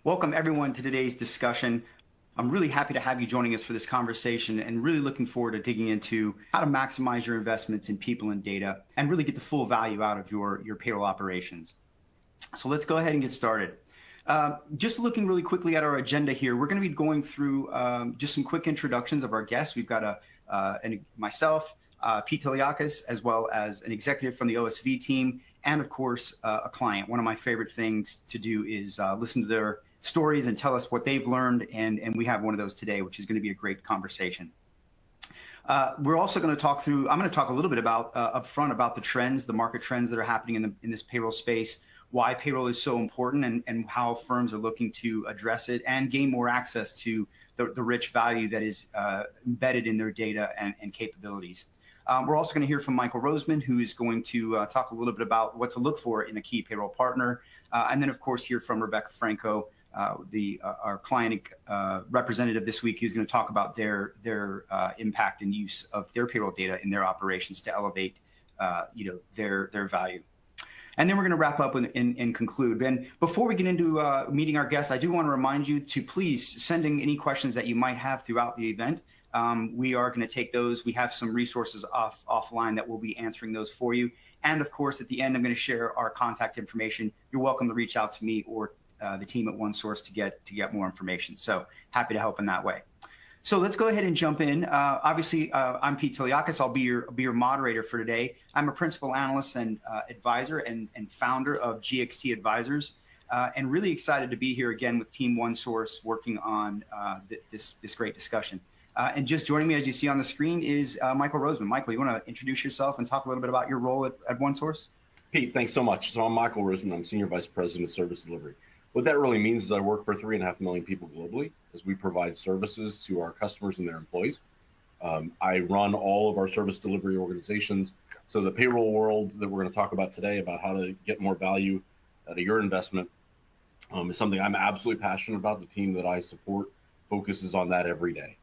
Welcome everyone to today's discussion. I'm really happy to have you joining us for this conversation and really looking forward to digging into how to maximize your investments in people and data and really get the full value out of your payroll operations. So let's go ahead and get started. Just looking really quickly at our agenda here, we're going to be going through just some quick introductions of our guests. We've got myself, Pete Tiliakos, as well as an executive from the OSV team, and of course, a client. One of my favorite things to do is listen to their stories and tell us what they've learned, and we have one of those today, which is going to be a great conversation. We're also going to talk through, I'm going to talk a little bit about upfront about the trends, the market trends that are happening in this payroll space, why payroll is so important, and how firms are looking to address it and gain more access to the rich value that is embedded in their data and capabilities. We're also going to hear from Michael Roseman, who is going to talk a little bit about what to look for in a key payroll partner, and then of course hear from Rebecca Franco, our client representative this week, who's going to talk about their impact and use of their payroll data in their operations to elevate their value. And then we're going to wrap up and conclude. And before we get into meeting our guests, I do want to remind you to please send in any questions that you might have throughout the event. We are going to take those. We have some resources offline that will be answering those for you. And of course, at the end, I'm going to share our contact information. You're welcome to reach out to me or the team at OneSource to get more information. So happy to help in that way. So let's go ahead and jump in. Obviously, I'm Pete Tiliakos. I'll be your moderator for today. I'm a principal analyst and advisor and founder of GXT Advisors, and really excited to be here again with Team OneSource working on this great discussion. And just joining me, as you see on the screen, is Michael Roseman. Michael, you want to introduce yourself and talk a little bit about your role at OneSource? Pete, thanks so much. So I'm Michael Roseman. I'm Senior Vice President of Service Delivery. What that really means is I work for 3.5 million people globally as we provide services to our customers and their employees. I run all of our service delivery organizations. So the payroll world that we're going to talk about today, about how to get more value out of your investment, is something I'm absolutely passionate about. The team that I support focuses on that every day.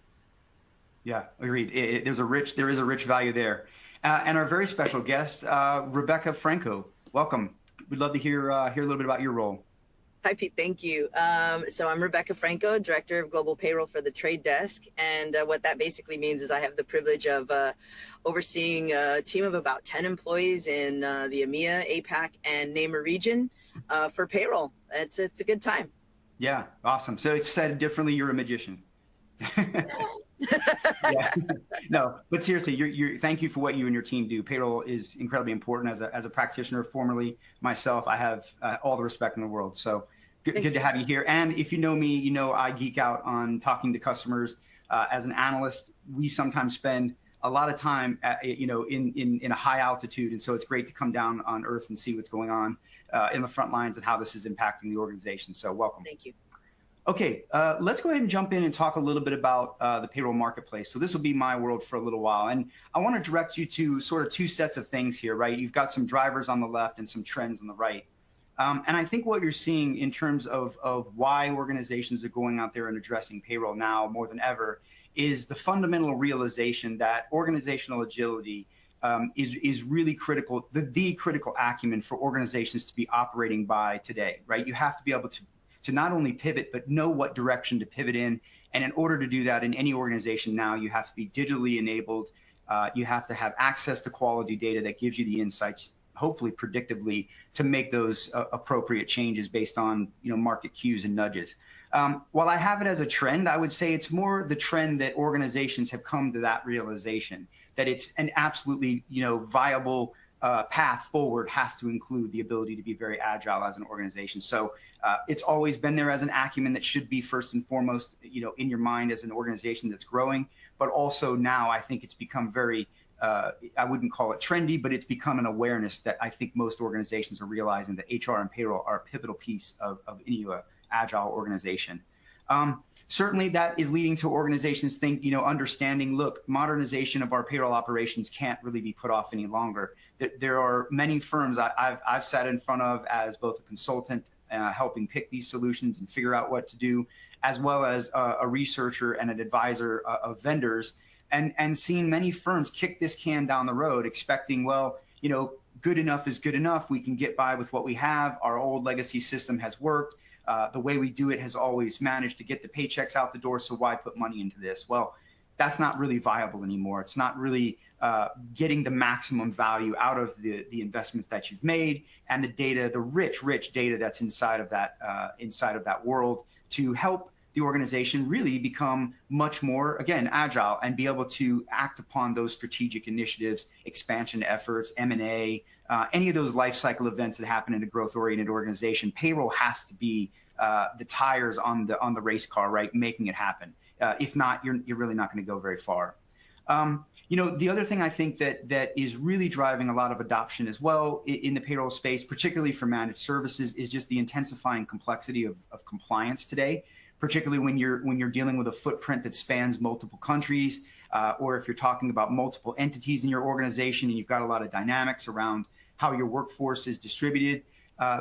Yeah, agreed. There is a rich value there. And our very special guest, Rebecca Franco. Welcome. We'd love to hear a little bit about your role. Hi, Pete. Thank you. So I'm Rebecca Franco, Director of Global Payroll for the Trade Desk. And what that basically means is I have the privilege of overseeing a team of about 10 employees in the EMEA, APAC, and NAMER region for payroll. It's a good time. Yeah, awesome. So it's said differently, you're a magician. Yeah. No, but seriously, thank you for what you and your team do. Payroll is incredibly important. As a practitioner, formerly myself, I have all the respect in the world. So good to have you here. And if you know me, you know I geek out on talking to customers. As an analyst, we sometimes spend a lot of time, in a high altitude, and so it's great to come down on Earth and see what's going on in the front lines and how this is impacting the organization. So welcome. Thank you. Okay, let's go ahead and jump in and talk a little bit about the payroll marketplace. So this will be my world for a little while. And I want to direct you to sort of two sets of things here, right? You've got some drivers on the left and some trends on the right. And I think what you're seeing in terms of why organizations are going out there and addressing payroll now more than ever is the fundamental realization that organizational agility is really critical, the critical acumen for organizations to be operating by today, right? You have to be able to not only pivot, but know what direction to pivot in. And in order to do that in any organization now, you have to be digitally enabled. You have to have access to quality data that gives you the insights, hopefully predictively, to make those appropriate changes based on market cues and nudges. While I have it as a trend, I would say it's more the trend that organizations have come to that realization that it's an absolutely viable path forward has to include the ability to be very agile as an organization. So it's always been there as an acumen that should be first and foremost, in your mind as an organization that's growing. But also now I think it's become very, I wouldn't call it trendy, but it's become an awareness that I think most organizations are realizing that HR and payroll are a pivotal piece of any agile organization. Certainly that is leading to organizations think, understanding, look, modernization of our payroll operations can't really be put off any longer. There are many firms I've sat in front of as both a consultant helping pick these solutions and figure out what to do, as well as a researcher and an advisor of vendors, and seen many firms kick this can down the road expecting, well, good enough is good enough. We can get by with what we have. Our old legacy system has worked. The way we do it has always managed to get the paychecks out the door, so why put money into this? Well, that's not really viable anymore. It's not really getting the maximum value out of the investments that you've made and the data, the rich data that's inside of that world to help the organization really become much more, again, agile and be able to act upon those strategic initiatives, expansion efforts, M&A, any of those life cycle events that happen in a growth-oriented organization. Payroll has to be the tires on the race car, right? Making it happen. If not, you're really not going to go very far. The other thing I think that is really driving a lot of adoption as well in the payroll space, particularly for managed services, is just the intensifying complexity of compliance today, particularly when you're dealing with a footprint that spans multiple countries, or if you're talking about multiple entities in your organization and you've got a lot of dynamics around how your workforce is distributed.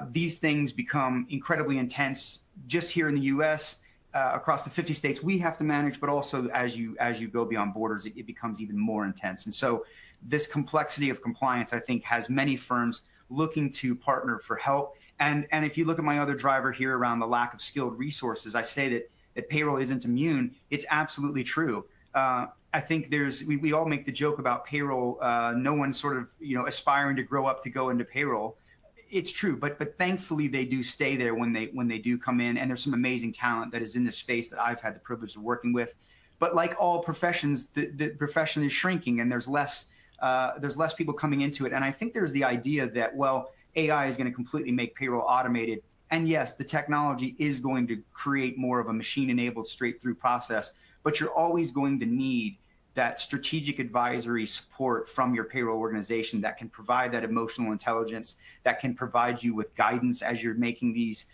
These things become incredibly intense just here in the U.S., across the 50 states we have to manage, but also as you go beyond borders, it becomes even more intense. And so this complexity of compliance, I think, has many firms looking to partner for help. And if you look at my other driver here around the lack of skilled resources, I say that payroll isn't immune. It's absolutely true. I think we all make the joke about payroll. No one's sort of aspiring to grow up to go into payroll. It's true, but thankfully they do stay there when they do come in, and there's some amazing talent that is in this space that I've had the privilege of working with. But like all professions, the profession is shrinking, and there's less people coming into it. And I think there's the idea that, well, AI is going to completely make payroll automated. And yes, the technology is going to create more of a machine-enabled straight-through process, but you're always going to need that strategic advisory support from your payroll organization that can provide that emotional intelligence, that can provide you with guidance as you're making these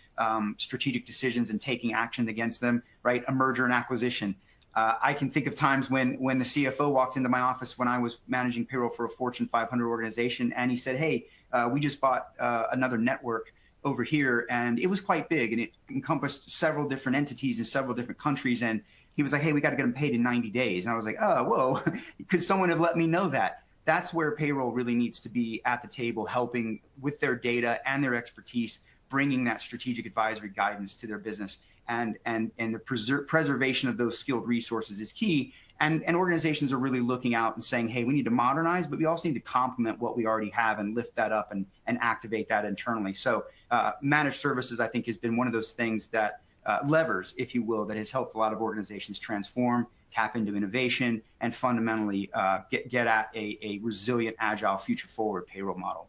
strategic decisions and taking action against them, right? A merger and acquisition. I can think of times when the CFO walked into my office when I was managing payroll for a Fortune 500 organization, and he said, hey, we just bought another network over here, and it was quite big, and it encompassed several different entities in several different countries. And he was like, hey, we got to get them paid in 90 days. And I was like, oh, whoa, could someone have let me know that? That's where payroll really needs to be at the table, helping with their data and their expertise, bringing that strategic advisory guidance to their business. And the preservation of those skilled resources is key. And organizations are really looking out and saying, hey, we need to modernize, but we also need to complement what we already have and lift that up and activate that internally. So managed services, I think, has been one of those things that levers, if you will, that has helped a lot of organizations transform, tap into innovation, and fundamentally get at a resilient, agile, future-forward payroll model.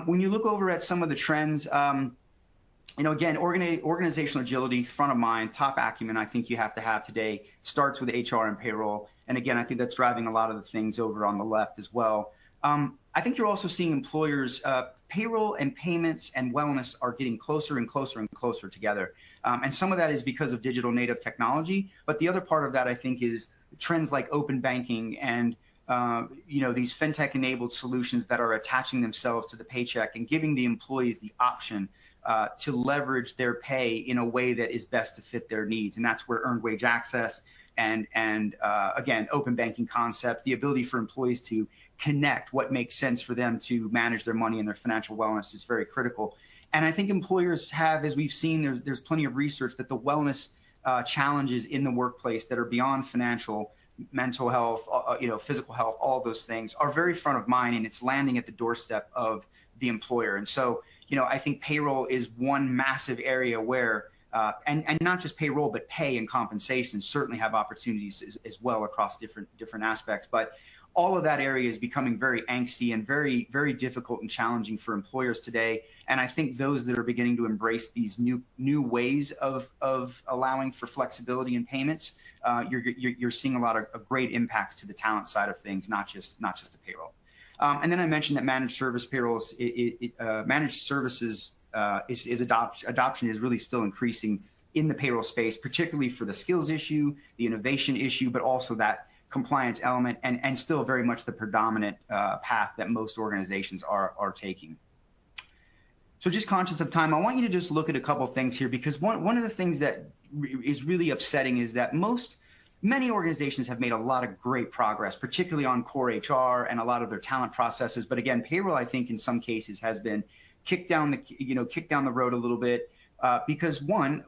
When you look over at some of the trends, again, organizational agility, front of mind, top acumen, I think you have to have today, starts with HR and payroll. And again, I think that's driving a lot of the things over on the left as well. I think you're also seeing employers, payroll and payments and wellness are getting closer and closer and closer together. And some of that is because of digital native technology. But the other part of that, I think, is trends like open banking and these fintech-enabled solutions that are attaching themselves to the paycheck and giving the employees the option to leverage their pay in a way that is best to fit their needs. And that's where earned wage access and again, open banking concept, the ability for employees to connect what makes sense for them to manage their money and their financial wellness is very critical. And I think employers have, as we've seen, there's plenty of research that the wellness challenges in the workplace that are beyond financial, mental health, physical health, all of those things are very front of mind, and it's landing at the doorstep of the employer. And so, I think payroll is one massive area where, and not just payroll, but pay and compensation certainly have opportunities as well across different aspects. But all of that area is becoming very angsty and very, very difficult and challenging for employers today. And I think those that are beginning to embrace these new ways of allowing for flexibility in payments, you're seeing a lot of great impacts to the talent side of things, not just the payroll. And then I mentioned that managed service payrolls, managed services adoption is really still increasing in the payroll space, particularly for the skills issue, the innovation issue, but also that compliance element, and still very much the predominant path that most organizations are taking. So just conscious of time, I want you to just look at a couple of things here, because one of the things that is really upsetting is that many organizations have made a lot of great progress, particularly on core HR and a lot of their talent processes. But again, payroll, I think in some cases has been kicked down the road a little bit. because one,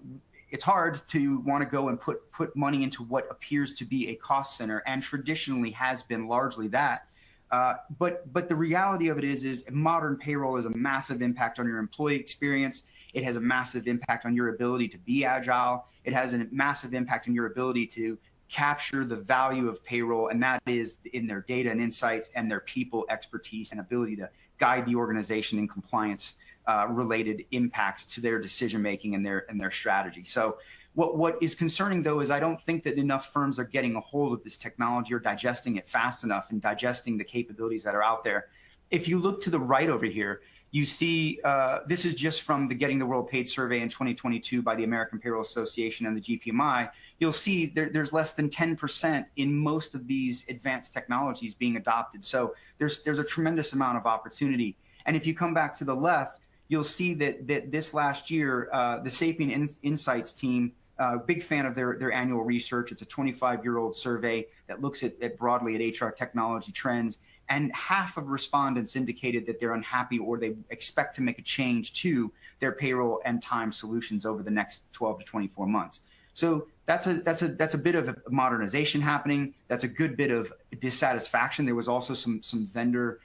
it's hard to want to go and put money into what appears to be a cost center and traditionally has been largely that. But the reality of it is modern payroll has a massive impact on your employee experience. It has a massive impact on your ability to be agile. It has a massive impact on your ability to capture the value of payroll, and that is in their data and insights and their people expertise and ability to guide the organization in compliance related impacts to their decision making and their strategy. So what is concerning, though, is I don't think that enough firms are getting a hold of this technology or digesting it fast enough and digesting the capabilities that are out there. If you look to the right over here, you see this is just from the Getting the World Paid survey in 2022 by the American Payroll Association and the GPMI. You'll see there's less than 10% in most of these advanced technologies being adopted. So there's a tremendous amount of opportunity. And if you come back to the left, you'll see that this last year, the Sapient Insights team, big fan of their annual research. It's a 25-year-old survey that looks at broadly at HR technology trends. And half of respondents indicated that they're unhappy or they expect to make a change to their payroll and time solutions over the next 12 to 24 months. So that's a bit of a modernization happening. That's a good bit of dissatisfaction. There was also some vendor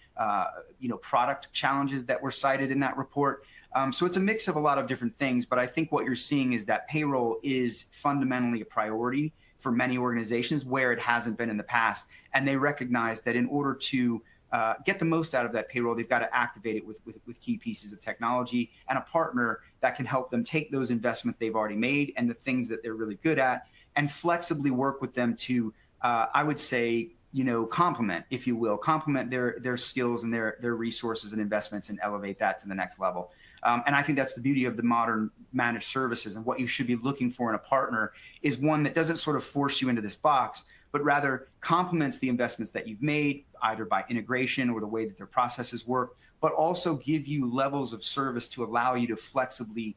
product challenges that were cited in that report. So it's a mix of a lot of different things, but I think what you're seeing is that payroll is fundamentally a priority for many organizations where it hasn't been in the past. And they recognize that in order to get the most out of that payroll, they've got to activate it with key pieces of technology and a partner that can help them take those investments they've already made and the things that they're really good at and flexibly work with them to, I would say, complement, if you will, complement their skills and their resources and investments and elevate that to the next level. And I think that's the beauty of the modern managed services, and what you should be looking for in a partner is one that doesn't sort of force you into this box, but rather complements the investments that you've made, either by integration or the way that their processes work, but also give you levels of service to allow you to flexibly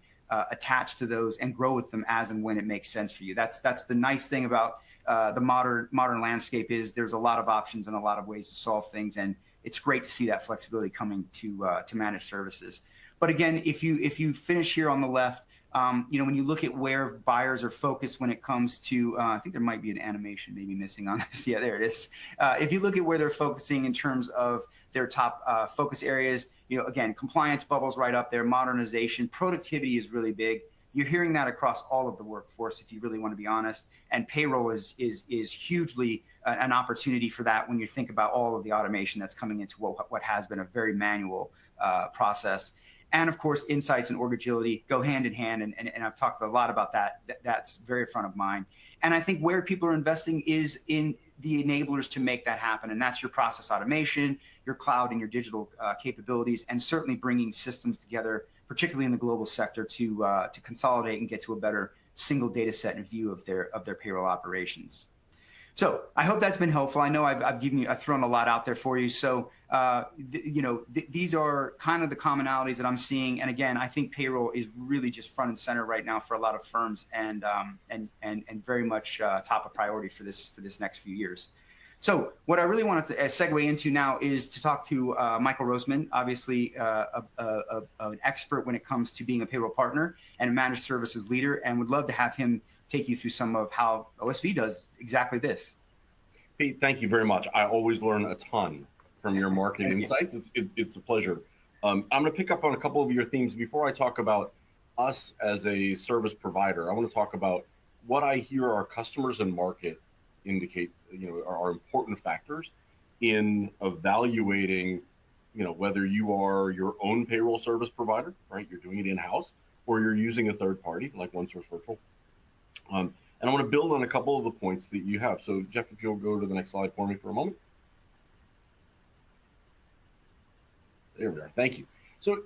attach to those and grow with them as and when it makes sense for you. That's the nice thing about the modern landscape is there's a lot of options and a lot of ways to solve things, and it's great to see that flexibility coming to managed services. But again, if you finish here on the left, when you look at where buyers are focused when it comes to, I think there might be an animation maybe missing on this. Yeah, there it is. If you look at where they're focusing in terms of their top focus areas, again, compliance bubbles right up there, modernization, productivity is really big. You're hearing that across all of the workforce, if you really want to be honest. And payroll is hugely an opportunity for that when you think about all of the automation that's coming into what has been a very manual process. And of course, insights and org agility go hand in hand. And I've talked a lot about that. That's very front of mind. And I think where people are investing is in the enablers to make that happen. And that's your process automation, your cloud and your digital capabilities, and certainly bringing systems together, particularly in the global sector, to consolidate and get to a better single data set and view of their payroll operations. So I hope that's been helpful. I know I've thrown a lot out there for you. So these are kind of the commonalities that I'm seeing. And again, I think payroll is really just front and center right now for a lot of firms, and very much top of priority for this next few years. So what I really wanted to segue into now is to talk to Michael Roseman, obviously an expert when it comes to being a payroll partner and a managed services leader, and would love to have him take you through some of how OSV does exactly this. Pete, thank you very much. I always learn a ton from your marketing insights. It's a pleasure. I'm going to pick up on a couple of your themes. Before I talk about us as a service provider, I want to talk about what I hear our customers and market indicate, are important factors in evaluating, whether you are your own payroll service provider, right? You're doing it in-house, or you're using a third party like OneSource Virtual. And I want to build on a couple of the points that you have. So Jeff, if you'll go to the next slide for me for a moment. There we are. Thank you. So,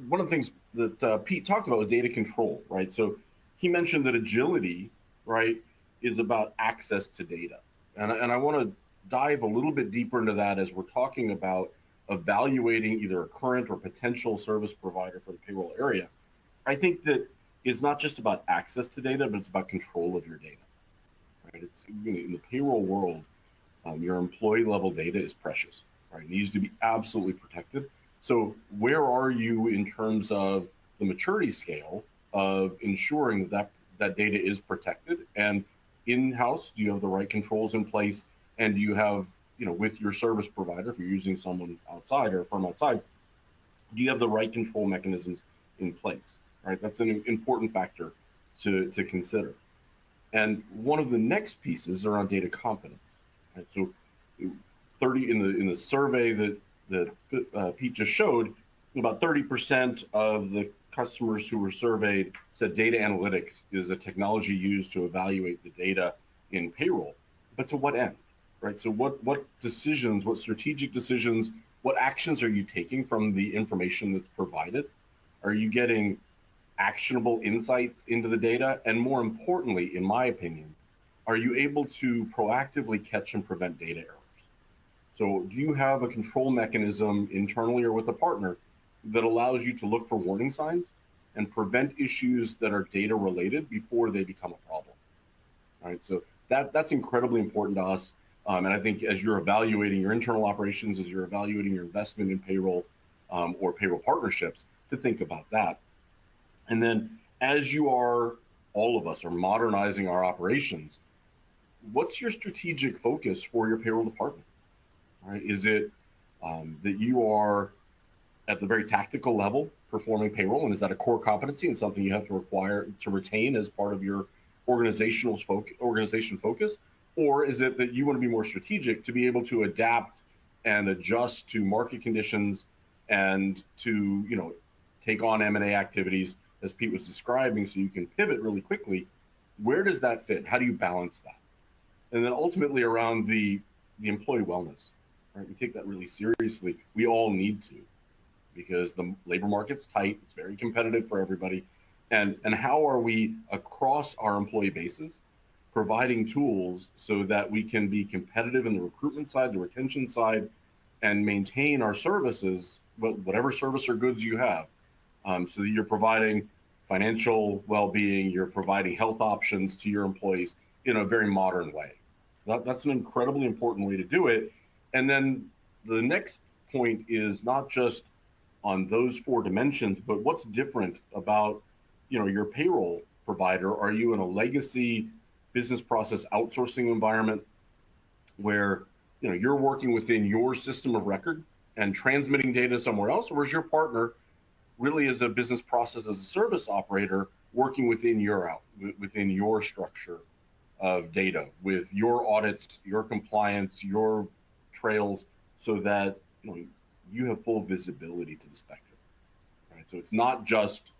one of the things that Pete talked about was data control, right? So he mentioned that agility, right, is about access to data. And I want to dive a little bit deeper into that as we're talking about evaluating either a current or potential service provider for the payroll area. I think that it's not just about access to data, but it's about control of your data, right? It's in the payroll world, your employee level data is precious, right? It needs to be absolutely protected. So where are you in terms of the maturity scale of ensuring that that data is protected? And in-house, do you have the right controls in place? And do you have, with your service provider, if you're using someone outside or a firm outside, do you have the right control mechanisms in place? Right, that's an important factor to consider. And one of the next pieces are on data confidence. Right? So 30 in the survey that Pete just showed, about 30% of the customers who were surveyed said data analytics is a technology used to evaluate the data in payroll. But to what end? Right? So what decisions, what strategic decisions, what actions are you taking from the information that's provided? Are you getting actionable insights into the data? And more importantly, in my opinion, are you able to proactively catch and prevent data errors? So do you have a control mechanism internally or with a partner that allows you to look for warning signs and prevent issues that are data related before they become a problem? All right, so that's incredibly important to us. And I think as you're evaluating your internal operations, as you're evaluating your investment in payroll or payroll partnerships, to think about that. And then as all of us are modernizing our operations, what's your strategic focus for your payroll department? Right? Is it that you are at the very tactical level performing payroll, and is that a core competency and something you have to require to retain as part of your organization focus? Or is it that you want to be more strategic to be able to adapt and adjust to market conditions and to take on M&A activities, as Pete was describing, so you can pivot really quickly? Where does that fit? How do you balance that? And then ultimately around the employee wellness, right? We take that really seriously. We all need to, because the labor market's tight. It's very competitive for everybody. And how are we across our employee bases providing tools so that we can be competitive in the recruitment side, the retention side, and maintain our services, whatever service or goods you have, so that you're providing financial well-being, you're providing health options to your employees in a very modern way. That's an incredibly important way to do it. And then the next point is not just on those four dimensions, but what's different about your payroll provider. Are you in a legacy business process outsourcing environment where you're working within your system of record and transmitting data somewhere else, or is your partner really as a business process as a service operator working within your structure of data with your audits, your compliance, your trails, so that you have full visibility to the spectrum, right? So it's not just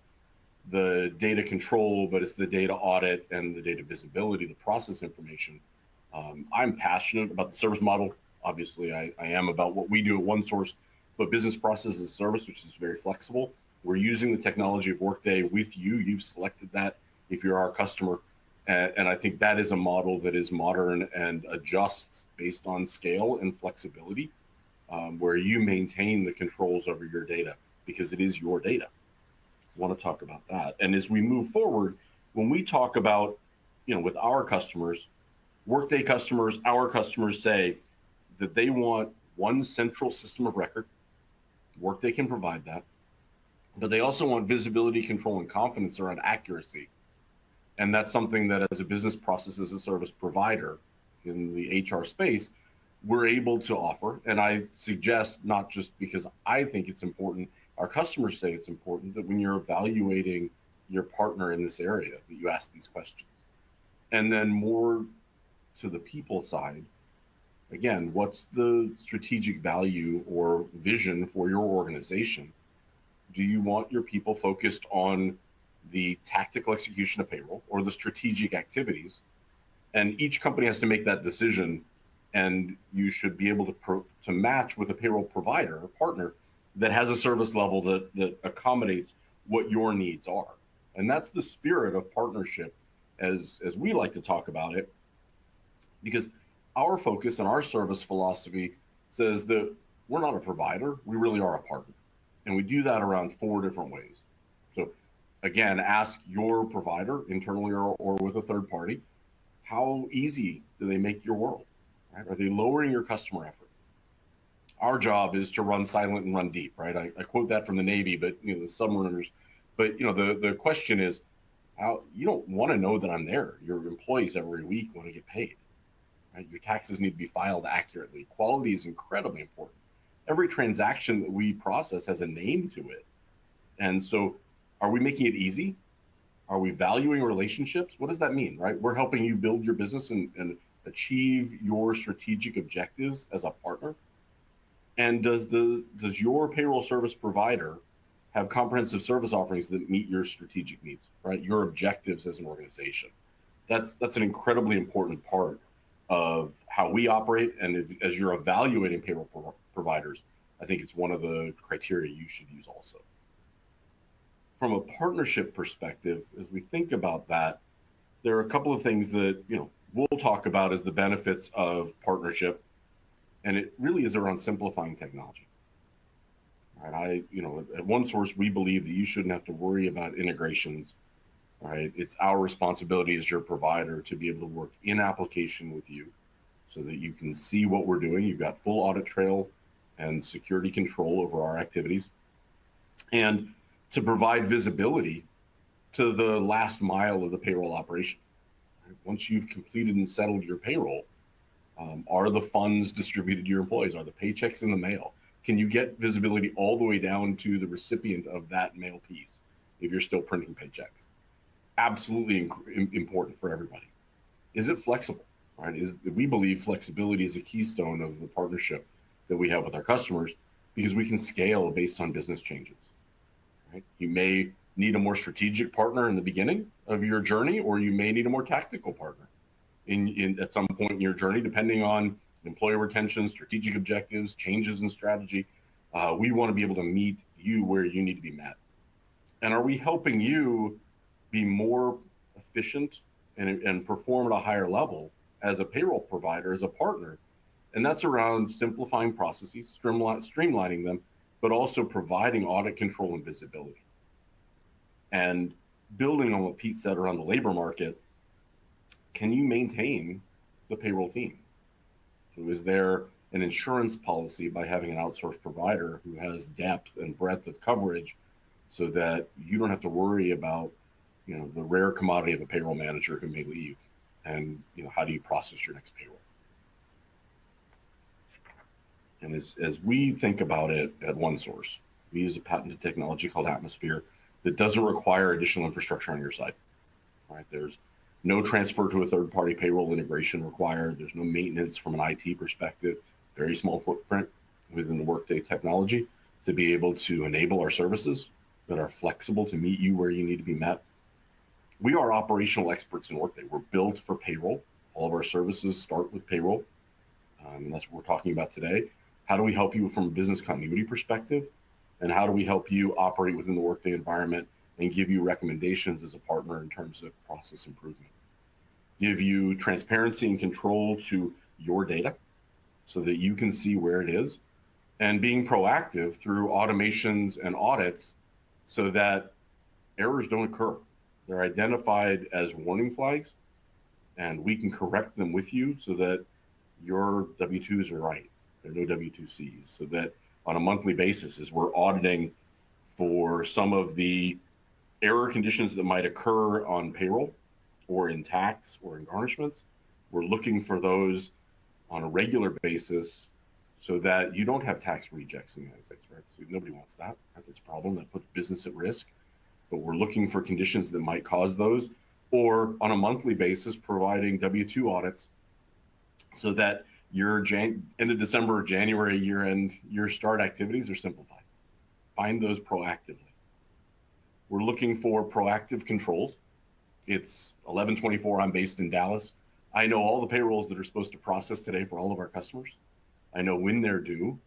the data control, but it's the data audit and the data visibility, the process information. I'm passionate about the service model. Obviously, I am about what we do at OneSource, but business process as a service, which is very flexible. We're using the technology of Workday with you. You've selected that if you're our customer. And I think that is a model that is modern and adjusts based on scale and flexibility, where you maintain the controls over your data because it is your data. I want to talk about that. And as we move forward, when we talk about, with our customers, Workday customers, our customers say that they want one central system of record. Workday can provide that. But they also want visibility, control, and confidence around accuracy. And that's something that as a business process as a service provider in the HR space, we're able to offer. And I suggest, not just because I think it's important, our customers say it's important, that when you're evaluating your partner in this area, that you ask these questions. And then more to the people side, again, what's the strategic value or vision for your organization? Do you want your people focused on the tactical execution of payroll or the strategic activities? And each company has to make that decision, and you should be able to match with a payroll provider or partner that has a service level that accommodates what your needs are. And that's the spirit of partnership, as we like to talk about it, because our focus and our service philosophy says that we're not a provider, we really are a partner. And we do that around 4 different ways. So again, ask your provider internally or with a third party, how easy do they make your world? Right? Are they lowering your customer effort? Our job is to run silent and run deep, right? I quote that from the Navy, but the submariners But the question is, how you don't want to know that I'm there. Your employees every week want to get paid. Right? Your taxes need to be filed accurately. Quality is incredibly important. Every transaction that we process has a name to it. And so are we making it easy? Are we valuing relationships? What does that mean, right? We're helping you build your business and achieve your strategic objectives as a partner. And does your payroll service provider have comprehensive service offerings that meet your strategic needs, right? Your objectives as an organization. That's an incredibly important part of how we operate. And as you're evaluating payroll providers, I think it's one of the criteria you should use also. From a partnership perspective, as we think about that, there are a couple of things that we'll talk about as the benefits of partnership, and it really is around simplifying technology. Right? At OneSource, we believe that you shouldn't have to worry about integrations. Right? It's our responsibility as your provider to be able to work in application with you, so that you can see what we're doing. You've got full audit trail and security control over our activities, and to provide visibility to the last mile of the payroll operation. Right? Once you've completed and settled your payroll, are the funds distributed to your employees? Are the paychecks in the mail? Can you get visibility all the way down to the recipient of that mail piece if you're still printing paychecks? Absolutely important for everybody. Is it flexible? Right? We believe flexibility is a keystone of the partnership that we have with our customers, because we can scale based on business changes. Right? You may need a more strategic partner in the beginning of your journey, or you may need a more tactical partner at some point in your journey, depending on employee retention, strategic objectives, changes in strategy. We want to be able to meet you where you need to be met. And are we helping you be more efficient and perform at a higher level as a payroll provider, as a partner? And that's around simplifying processes, streamlining them, but also providing audit control and visibility. And building on what Pete said around the labor market, can you maintain the payroll team? So is there an insurance policy by having an outsourced provider who has depth and breadth of coverage, so that you don't have to worry about the rare commodity of a payroll manager who may leave? And how do you process your next payroll? And as we think about it at OneSource, we use a patented technology called Atmosphere that doesn't require additional infrastructure on your side. Right? There's no transfer to a third-party payroll integration required. There's no maintenance from an IT perspective. Very small footprint within the Workday technology to be able to enable our services that are flexible to meet you where you need to be met. We are operational experts in Workday. We're built for payroll. All of our services start with payroll. And that's what we're talking about today. How do we help you from a business continuity perspective? And how do we help you operate within the Workday environment and give you recommendations as a partner in terms of process improvement? Give you transparency and control to your data so that you can see where it is, and being proactive through automations and audits so that errors don't occur. They're identified as warning flags, and we can correct them with you so that your W-2s are right. There are no W-2Cs, so that on a monthly basis, as we're auditing for some of the error conditions that might occur on payroll or in tax or in garnishments, we're looking for those on a regular basis so that you don't have tax rejects in the United States, right? So nobody wants that. That's a problem that puts business at risk. But we're looking for conditions that might cause those, or on a monthly basis, providing W-2 audits so that your end of December or January year-end, your start activities are simplified. Find those proactively. We're looking for proactive controls. It's 11/24. I'm based in Dallas. I know all the payrolls that are supposed to process today for all of our customers. I know when they're due.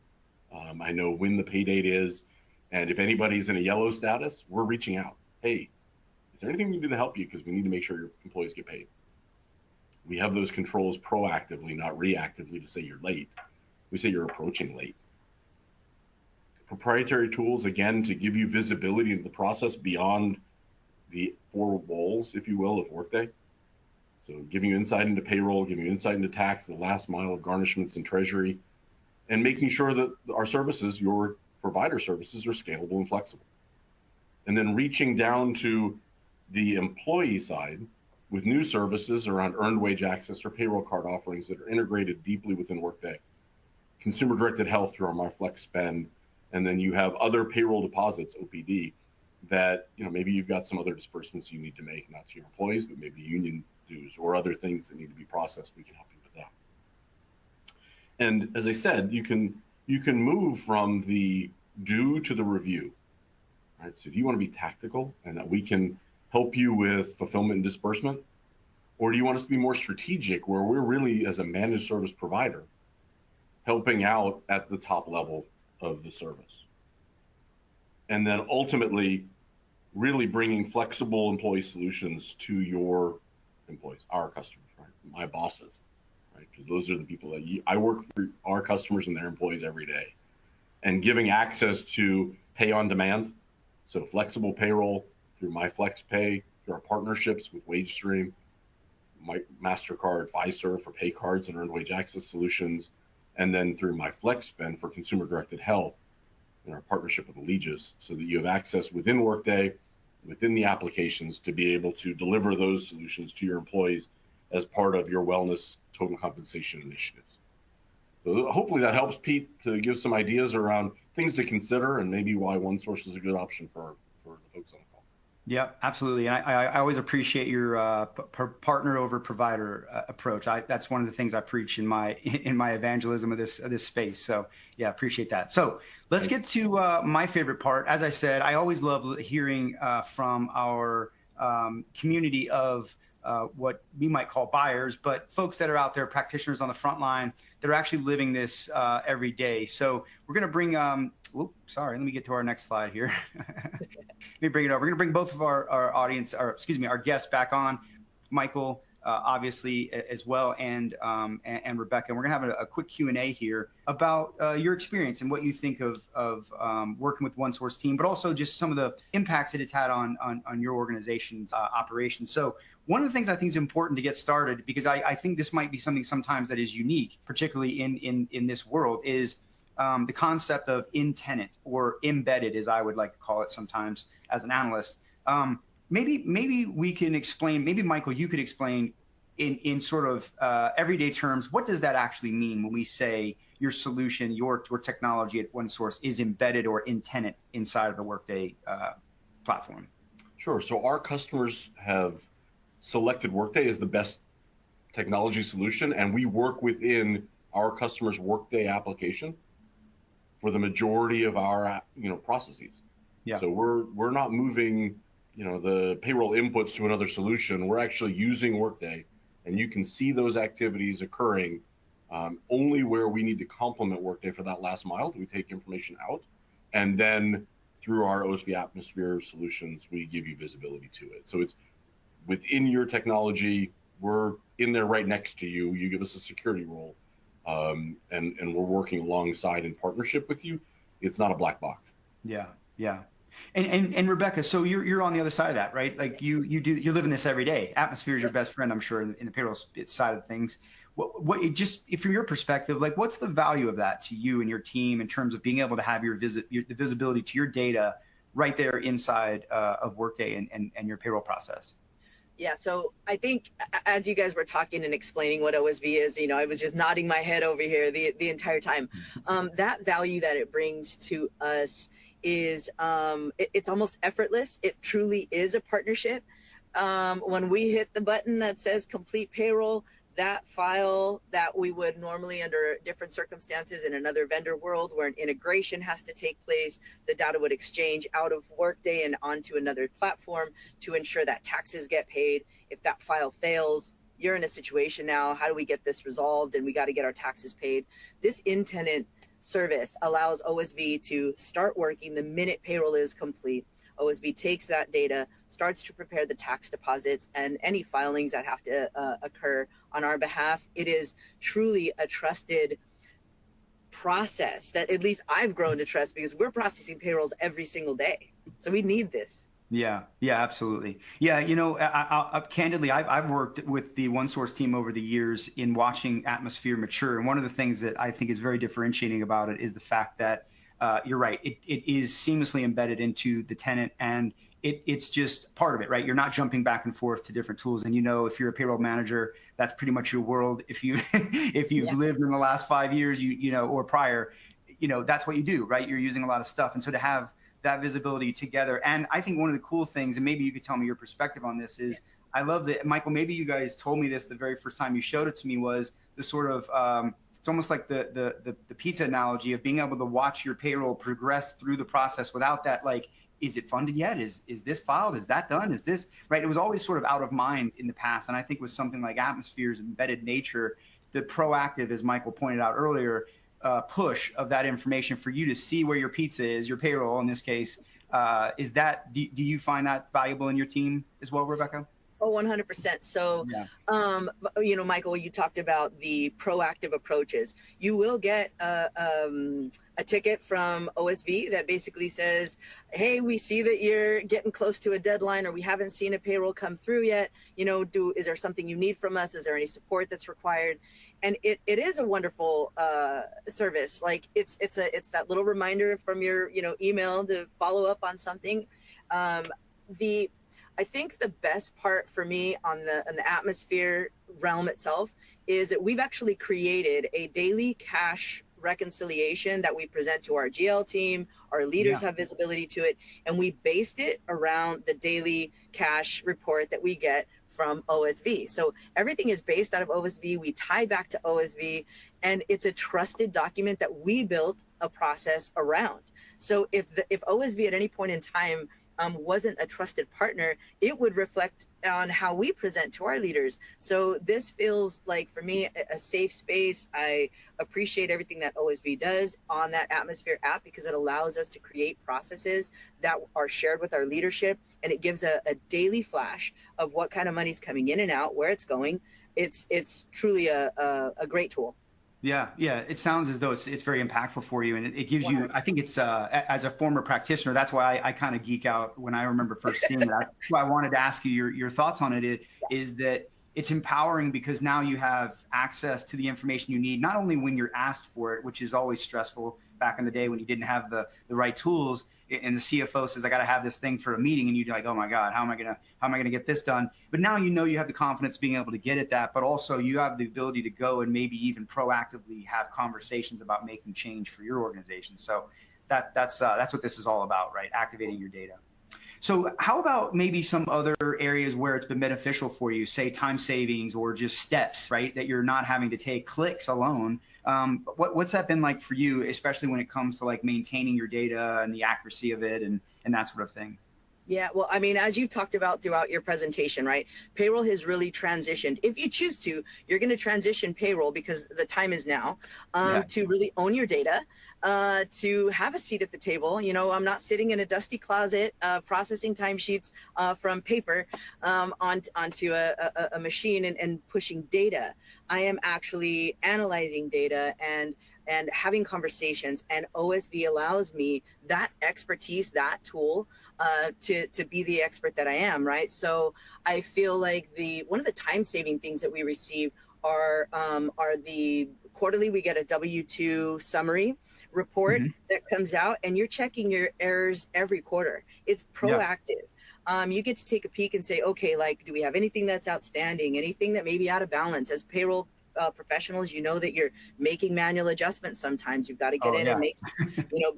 I know when the pay date is. And if anybody's in a yellow status, we're reaching out. Hey, is there anything we can do to help you? Because we need to make sure your employees get paid. We have those controls proactively, not reactively, to say you're late. We say you're approaching late. Proprietary tools, again, to give you visibility into the process beyond the four walls, if you will, of Workday. So giving you insight into payroll, giving you insight into tax, the last mile of garnishments and treasury, and making sure that our services, your provider services, are scalable and flexible. and then reaching down to the employee side with new services around earned wage access or payroll card offerings that are integrated deeply within Workday. Consumer directed health through our MyFlex spend, and then you have other payroll deposits, OPD, that maybe you've got some other disbursements you need to make, not to your employees, but maybe union dues or other things that need to be processed. We can help you with that. And as I said, you can move from the do to the review. Right? So do you want to be tactical and that we can help you with fulfillment and disbursement? Or do you want us to be more strategic where we're really, as a managed service provider, helping out at the top level of the service? And then ultimately, really bringing flexible employee solutions to your employees, our customers, right? My bosses, right? Because those are the people that I work for our customers and their employees every day. And giving access to pay on demand, so flexible payroll through MyFlexPay, through our partnerships with WageStream, MasterCard, Fiserv for pay cards and earned wage access solutions, and then through MyFlexSpend for consumer-directed health in our partnership with Allegis, so that you have access within Workday, within the applications, to be able to deliver those solutions to your employees as part of your wellness total compensation initiatives. So hopefully that helps, Pete, to give some ideas around things to consider and maybe why OneSource is a good option for the folks on the call. Yeah, absolutely. And I always appreciate your partner over provider approach. That's one of the things I preach in my evangelism of this space. So yeah, appreciate that. So let's get to my favorite part. As I said, I always love hearing from our community of what we might call buyers, but folks that are out there, practitioners on the front line, that are actually living this every day. So we're going to bring, let me get to our next slide here. Let me bring it over. We're going to bring both of our audience, our guests back on, Michael, obviously, as well, and Rebecca. And we're going to have a quick Q&A here about your experience and what you think of working with OneSource team, but also just some of the impacts that it's had on your organization's operations. So one of the things I think is important to get started, because I think this might be something sometimes that is unique, particularly in this world, is the concept of in-tenant or embedded, as I would like to call it sometimes as an analyst. Maybe we can explain, maybe Michael, you could explain in sort of everyday terms, what does that actually mean when we say your solution, your technology at OneSource is embedded or in-tenant inside of the Workday platform? Sure. So our customers have selected Workday as the best technology solution, and we work within our customers' Workday application for the majority of our processes. Yeah. So we're not moving the payroll inputs to another solution. We're actually using Workday, and you can see those activities occurring only where we need to complement Workday for that last mile. We take information out, and then through our OSV Atmosphere solutions, we give you visibility to it. So it's within your technology. We're in there right next to you. You give us a security role, and we're working alongside in partnership with you. It's not a black box. Yeah. And Rebecca, so you're on the other side of that, right? Like you're living this every day. Atmosphere is your best friend, I'm sure, in the payroll side of things. If from your perspective, like what's the value of that to you and your team in terms of being able to have the visibility to your data right there inside of Workday and your payroll process? Yeah, so I think as you guys were talking and explaining what OSV is, I was just nodding my head over here the entire time. That value that it brings to us is it's almost effortless. It truly is a partnership. When we hit the button that says complete payroll, that file that we would normally, under different circumstances in another vendor world where an integration has to take place, the data would exchange out of Workday and onto another platform to ensure that taxes get paid. If that file fails, you're in a situation now, how do we get this resolved? And we got to get our taxes paid. This in-tenant service allows OSV to start working the minute payroll is complete. OSV takes that data, starts to prepare the tax deposits and any filings that have to occur on our behalf. It is truly a trusted process that at least I've grown to trust, because we're processing payrolls every single day. So we need this. Yeah, absolutely. Yeah, candidly, I've worked with the OneSource team over the years in watching Atmosphere mature. And one of the things that I think is very differentiating about it is the fact that you're right. It is seamlessly embedded into the tenant, and it's just part of it, right? You're not jumping back and forth to different tools. And if you're a payroll manager, that's pretty much your world. If you've lived in the last 5 years, or prior, that's what you do, right? You're using a lot of stuff. And so to have that visibility together, and I think one of the cool things, and maybe you could tell me your perspective on this, is I love that, Michael, maybe you guys told me this the very first time you showed it to me, was the sort of, it's almost like the pizza analogy of being able to watch your payroll progress through the process without that, like, is it funded yet? Is this filed? Is that done? Is this right? It was always sort of out of mind in the past. And I think with something like Atmosphere's embedded nature, the proactive, as Michael pointed out earlier, push of that information for you to see where your pizza is, your payroll in this case, do you find that valuable in your team as well, Rebecca? Oh, 100%. So, Michael, you talked about the proactive approaches. You will get a ticket from OSV that basically says, hey, we see that you're getting close to a deadline, or we haven't seen a payroll come through yet. Is there something you need from us? Is there any support that's required? And it is a wonderful service. Like it's that little reminder from your email to follow up on something. I think the best part for me on the Atmosphere realm itself is that we've actually created a daily cash reconciliation that we present to our GL team. Our leaders have visibility to it, and we based it around the daily cash report that we get from OSV. So everything is based out of OSV. We tie back to OSV, and it's a trusted document that we built a process around. So if OSV at any point in time wasn't a trusted partner, it would reflect on how we present to our leaders. So this feels like, for me, a safe space. I appreciate everything that OSV does on that Atmosphere app, because it allows us to create processes that are shared with our leadership, and it gives a daily flash of what kind of money's coming in and out, where it's going. It's truly a great tool. Yeah. It sounds as though it's very impactful for you, and it gives you. I think it's as a former practitioner, that's why I kind of geek out when I remember first seeing that. That's why I wanted to ask you your thoughts on it. Is that it's empowering because now you have access to the information you need, not only when you're asked for it, which is always stressful back in the day when you didn't have the right tools, and the CFO says, I got to have this thing for a meeting, and you're like, oh my God, how am I gonna get this done? But now you have the confidence being able to get at that, but also you have the ability to go and maybe even proactively have conversations about making change for your organization. So that's what this is all about, right? Activating your data. So how about maybe some other areas where it's been beneficial for you, say time savings or just steps, right? That you're not having to take clicks alone. What's that been like for you, especially when it comes to like maintaining your data and the accuracy of it and that sort of thing? Yeah, well, I mean, as you've talked about throughout your presentation, right? Payroll has really transitioned. If you choose to, you're going to transition payroll, because the time is now, to really own your data, to have a seat at the table. I'm not sitting in a dusty closet processing timesheets from paper onto a machine and pushing data. I am actually analyzing data and having conversations, and OSV allows me that expertise, that tool, to be the expert that I am, right? So I feel like one of the time-saving things that we receive are the quarterly. We get a W-2 summary report that comes out, and you're checking your errors every quarter. It's proactive. You get to take a peek and say, okay, like, do we have anything that's outstanding? Anything that may be out of balance? As payroll professionals, that you're making manual adjustments. Sometimes you've got to get in and make,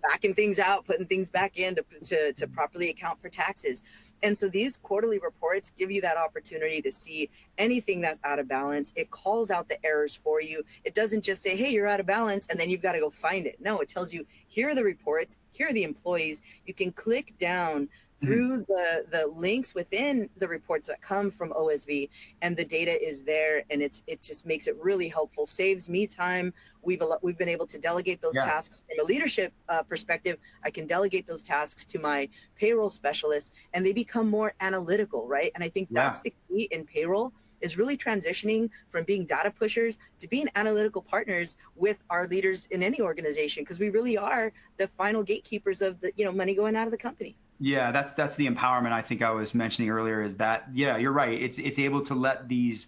backing things out, putting things back in to properly account for taxes. And so these quarterly reports give you that opportunity to see anything that's out of balance. It calls out the errors for you. It doesn't just say, hey, you're out of balance, and then you've got to go find it. No, it tells you, here are the reports, here are the employees. You can click down through the links within the reports that come from OSV, and the data is there, and it just makes it really helpful, saves me time. We've been able to delegate those tasks from a leadership perspective. I can delegate those tasks to my payroll specialists, and they become more analytical, right? And I think that's the key in payroll, is really transitioning from being data pushers to being analytical partners with our leaders in any organization, because we really are the final gatekeepers of the money going out of the company. Yeah, that's the empowerment I think I was mentioning earlier, is that, you're right. It's able to let these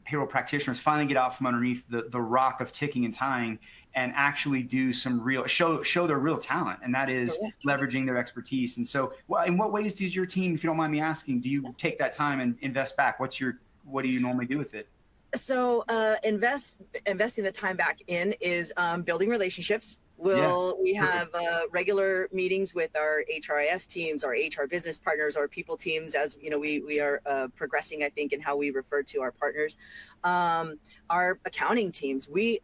payroll practitioners finally get out from underneath the rock of ticking and tying and actually do some real show their real talent, and that is leveraging their expertise. And so, in what ways does your team, if you don't mind me asking, do you take that time and invest back? What do you normally do with it? So investing the time back in is building relationships. We have regular meetings with our HRIS teams, our HR business partners, our people teams, as you know, we are progressing, I think, in how we refer to our partners. Our accounting teams, we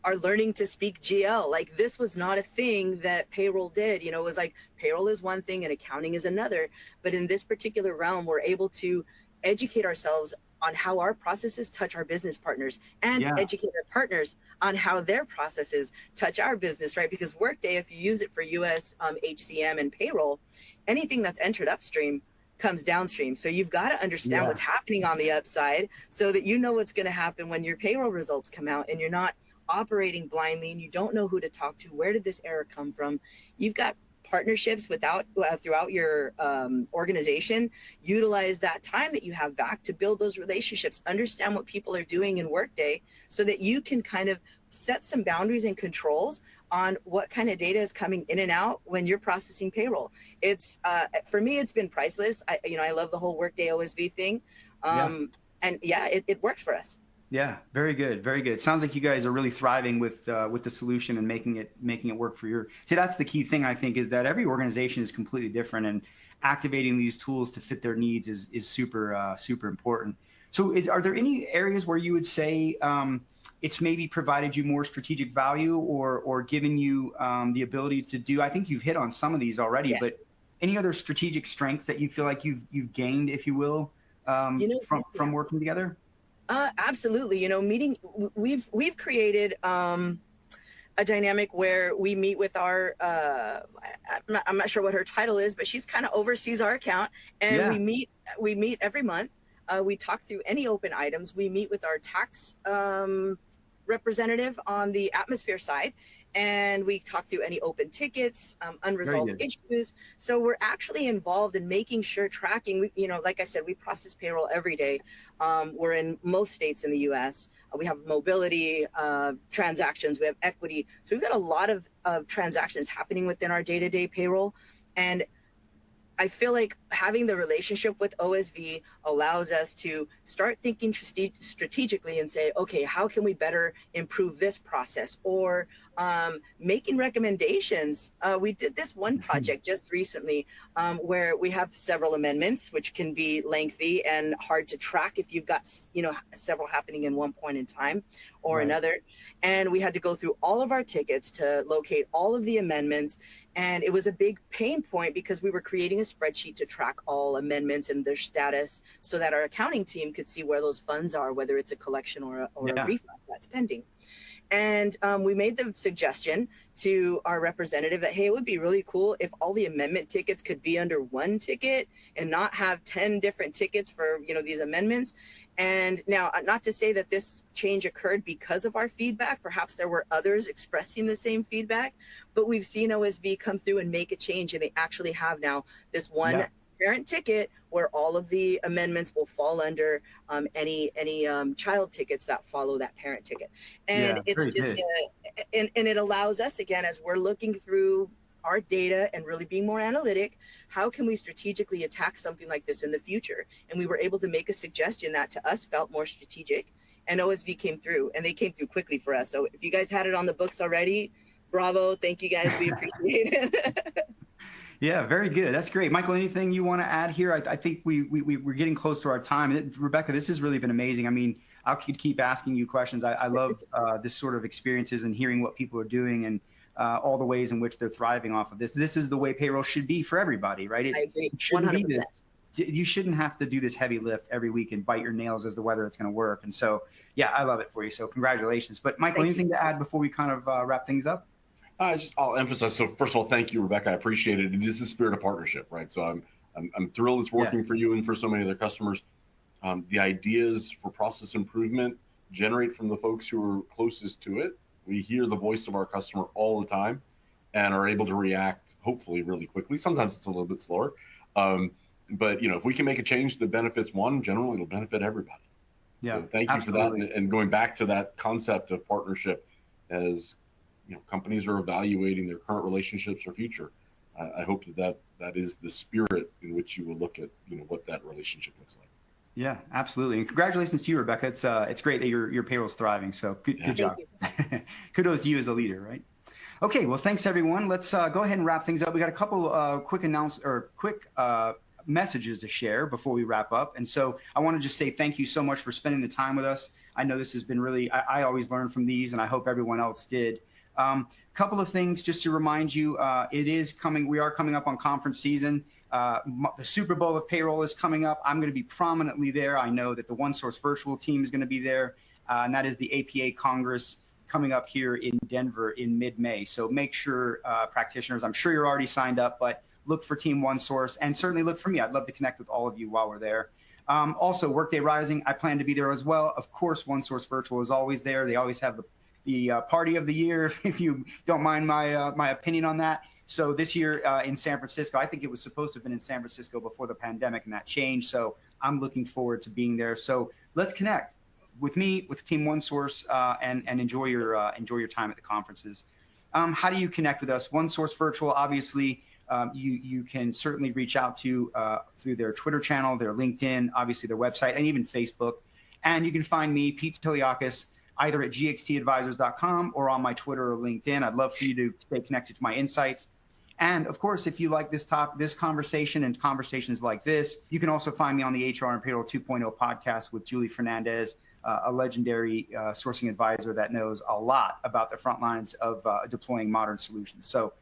are learning to speak GL. Like, this was not a thing that payroll did. You know, it was like payroll is one thing and accounting is another. But in this particular realm, we're able to educate ourselves on how our processes touch our business partners, and educate our partners on how their processes touch our business, right? Because Workday, if you use it for US HCM and payroll, anything that's entered upstream comes downstream. So you've got to understand what's happening on the upside so that you know what's going to happen when your payroll results come out, and you're not operating blindly and you don't know who to talk to. Where did this error come from? You've got partnerships throughout your organization. Utilize that time that you have back to build those relationships, understand what people are doing in Workday, so that you can kind of set some boundaries and controls on what kind of data is coming in and out when you're processing payroll. It's for me, it's been priceless. I love the whole Workday OSV thing, and it works for us. Yeah, very good, very good. Sounds like you guys are really thriving with the solution and making it work for your. See, that's the key thing, I think, is that every organization is completely different, and activating these tools to fit their needs is super important. So, are there any areas where you would say it's maybe provided you more strategic value, or given you the ability to do? I think you've hit on some of these already, but any other strategic strengths that you feel like you've gained, if you will, from working together? Absolutely. You know, we've created a dynamic where we meet with our, I'm not sure what her title is, but she's kind of oversees our account, and we meet every month. We talk through any open items. We meet with our tax representative on the atmosphere side, and we talk through any open tickets, unresolved issues. So we're actually involved in making sure tracking, like I said, we process payroll every day. We're in most states in the US. We have mobility transactions, we have equity. So we've got a lot of transactions happening within our day-to-day payroll. And I feel like having the relationship with OSV allows us to start thinking strategically and say, okay, how can we better improve this process? Or making recommendations. We did this one project just recently where we have several amendments, which can be lengthy and hard to track if you've got, several happening in one point in time or another. And we had to go through all of our tickets to locate all of the amendments. And it was a big pain point because we were creating a spreadsheet to track all amendments and their status so that our accounting team could see where those funds are, whether it's a collection or a refund that's pending. And we made the suggestion to our representative that, hey, it would be really cool if all the amendment tickets could be under one ticket and not have 10 different tickets for, these amendments. And now, not to say that this change occurred because of our feedback. Perhaps there were others expressing the same feedback, but we've seen OSV come through and make a change, and they actually have now this one parent ticket where all of the amendments will fall under any child tickets that follow that parent ticket. And it's just, and it allows us, again, as we're looking through our data and really being more analytic, how can we strategically attack something like this in the future? And we were able to make a suggestion that to us felt more strategic, and OSV came through, and they came through quickly for us. So if you guys had it on the books already, bravo. Thank you guys. We appreciate it. Yeah, very good. That's great. Michael, anything you want to add here? I think we're getting close to our time. Rebecca, this has really been amazing. I mean, I could keep asking you questions. I love this sort of experiences and hearing what people are doing and all the ways in which they're thriving off of this. This is the way payroll should be for everybody, right? I agree. 100%. You shouldn't have to do this heavy lift every week and bite your nails as to whether it's going to work. And so, yeah, I love it for you. So congratulations. But Michael, anything to add before we kind of wrap things up? I'll emphasize. So first of all, thank you, Rebecca. I appreciate it. It is the spirit of partnership, right? So I'm thrilled it's working for you and for so many other customers. The ideas for process improvement generate from the folks who are closest to it. We hear the voice of our customer all the time and are able to react, hopefully, really quickly. Sometimes it's a little bit slower. But, if we can make a change that benefits one, generally it'll benefit everybody. Yeah, so thank you for that. And going back to that concept of partnership, as companies are evaluating their current relationships or future. I hope that is the spirit in which you will look at what that relationship looks like. Yeah, absolutely. And congratulations to you, Rebecca. It's great that your payroll's thriving. So good job. Kudos to you as a leader, right? Okay, well, thanks everyone. Let's go ahead and wrap things up. We got a couple quick messages to share before we wrap up. And so I want to just say thank you so much for spending the time with us. I know this has been really, I always learn from these, and I hope everyone else did. Couple of things just to remind you, it is coming. We are coming up on conference season. The Super Bowl of payroll is coming up. I'm going to be prominently there. I know that the OneSource Virtual team is going to be there, and that is the APA Congress coming up here in Denver in mid-May. So make sure, practitioners, I'm sure you're already signed up, but look for Team OneSource and certainly look for me. I'd love to connect with all of you while we're there. Also, Workday Rising, I plan to be there as well. Of course, OneSource Virtual is always there. They always have the party of the year, if you don't mind my opinion on that. So this year in San Francisco, I think it was supposed to have been in San Francisco before the pandemic, and that changed. So I'm looking forward to being there. So let's connect with me, with Team OneSource, and enjoy your time at the conferences. How do you connect with us? OneSource Virtual, obviously, you can certainly reach out to through their Twitter channel, their LinkedIn, obviously their website, and even Facebook. And you can find me, Pete Tiliakos, either at gxtadvisors.com or on my Twitter or LinkedIn. I'd love for you to stay connected to my insights. And of course, if you like this conversation and conversations like this, you can also find me on the HR and Payroll 2.0 podcast with Julie Fernandez, a legendary sourcing advisor that knows a lot about the front lines of deploying modern solutions. So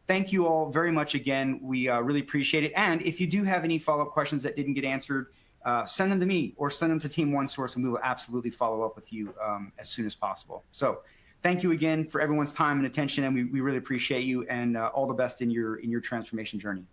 thank you all very much again. We really appreciate it. And if you do have any follow-up questions that didn't get answered, send them to me or send them to Team OneSource, and we will absolutely follow up with you as soon as possible. So thank you again for everyone's time and attention, and we really appreciate you, and all the best in your transformation journey.